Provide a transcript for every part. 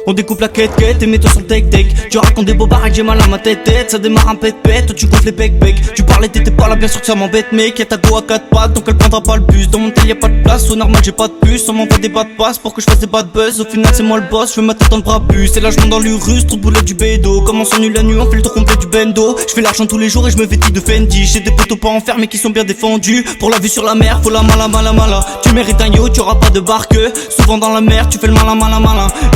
On découpe la quête et mets-toi sur le tech. Tu racontes des bobards et j'ai mal à ma tête. Ça démarre un pète, toi tu gonfles les bec. Tu parlais, t'étais pas là, bien sûr que ça m'embête, mec. Y'a ta go à 4 pattes, donc elle prendra pas le bus. Dans mon tel y'a pas de place, au normal j'ai pas de puce. On m'envoie des bas de passe pour que je fasse des bas de buzz. Au final c'est moi le boss, je veux ma tête dans le bras bus. C'est là je monte dans l'Urus, trop de boulettes du bédo. Comment on s'ennuie la nuit, on fait le tour complet du bendo. Je fais l'argent tous les jours et je me vêtis de Fendi. J'ai des poteaux pas enfermés qui sont bien défendus. Pour la vue sur la mer, faut la mala. Tu mérites un yo, tu auras pas de barque. Souvent dans la mer, tu fais le malin.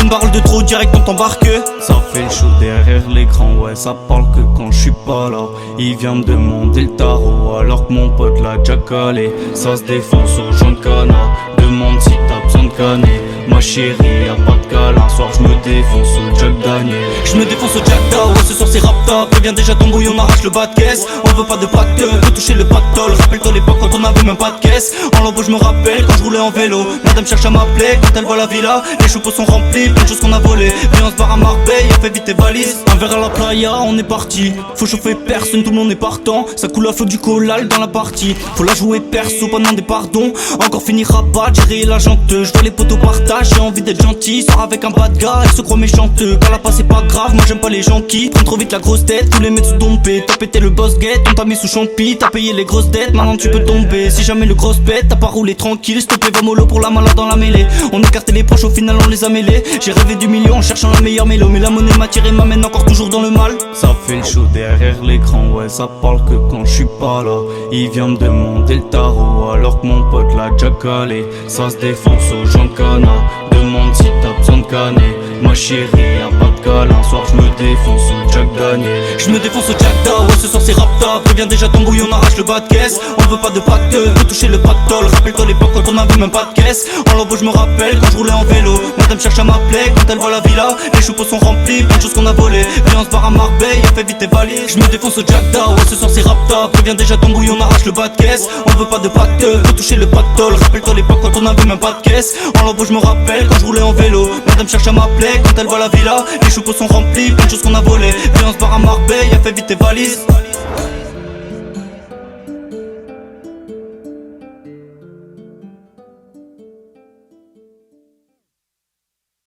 Une barre de trop direct on t'embarque. Ça fait le show derrière l'écran, ouais ça parle que quand je suis pas là. Il vient me demander le tarot alors que mon pote l'a déjà calé. Ça se défonce au Jean de Cana. Demande si t'as besoin de canner. Ma chérie y'a pas de câlin. Soir je me défonce au Jack Daniel. Je me défonce au Jack Da, ouais ce soir c'est Rapta. Préviens déjà ton bouillon, on arrache le bas de caisse. On veut pas de pacte, faut toucher le pactole. Rappelle-toi l'époque quand on avait même pas de caisse. En lambeau je me rappelle quand je roulais en vélo. Madame cherche à m'appeler quand elle voit la villa. Les choupeaux sont remplis, plein de choses qu'on a volées. Viens on se barre à Marbella, fais vite tes valises. Un verre à la playa, on est parti. Faut chauffer personne, tout le monde est partant. Ça coule à flot du collal dans la partie. Faut la jouer perso, pas demander pardon. Encore finira pas, gérer la janteuse. Je vois les potos partage, j'ai envie d'être gentil. Sors avec un bad gars, elle se croit méchante. Quand la passe c'est pas grave, moi j'aime pas les gens qui prennent trop vite la grosse tête. Tous les mecs sous dompés, t'as pété le boss gate. On t'a mis sous champi, t'as payé les grosses dettes. Maintenant tu peux tomber, si jamais le gros pète. T'as pas roulé tranquille, s'il te plaît va mollo pour la malade dans la mêlée. On écartait les proches, au final on les a mêlés. J'ai rêvé du million en cherchant la meilleure mélo. Mais la monnaie m'a tiré, m'amène encore toujours dans le mal. Ça fait le show derrière l'écran, ouais ça parle que quand je suis pas là. Il vient me demander le tarot alors que mon pote l'a déjà calé. Ça se défonce au Jean de Cana. Demande si t'as besoin de canner. Ma chérie y'a pas de câlin. Soir je me défonce au Jack Daniel. Je me défonce au Jack Da, ouais ce soir c'est Rapta. Préviens déjà ton bouillon, on arrache le bas de caisse. On veut pas de pacte, faut toucher le pactole. Rappelle-toi l'époque quand on avait même pas de caisse. En lambeau je me rappelle quand je roulais en vélo. Madame cherche à m'appeler quand elle voit la villa. Les choupeaux sont remplis, plein de choses qu'on a volées. Viens on se barre à Marbella, fais vite tes valises. Je me défonce au Jack Da, ouais ce soir c'est Rapta. Préviens déjà ton bouillon, on arrache le bas de caisse. On veut pas de pacte, faut toucher le pactole. Rappelle-toi l'époque quand on avait même pas de caisse. En lambeau je me rappelle quand je roulais en vélo. Madame cherche à m'appeler quand elle voit la villa. Les choupeaux sont remplis, plein de choses qu'on a volées. Viens on se barre à Marbella, fais vite tes valises.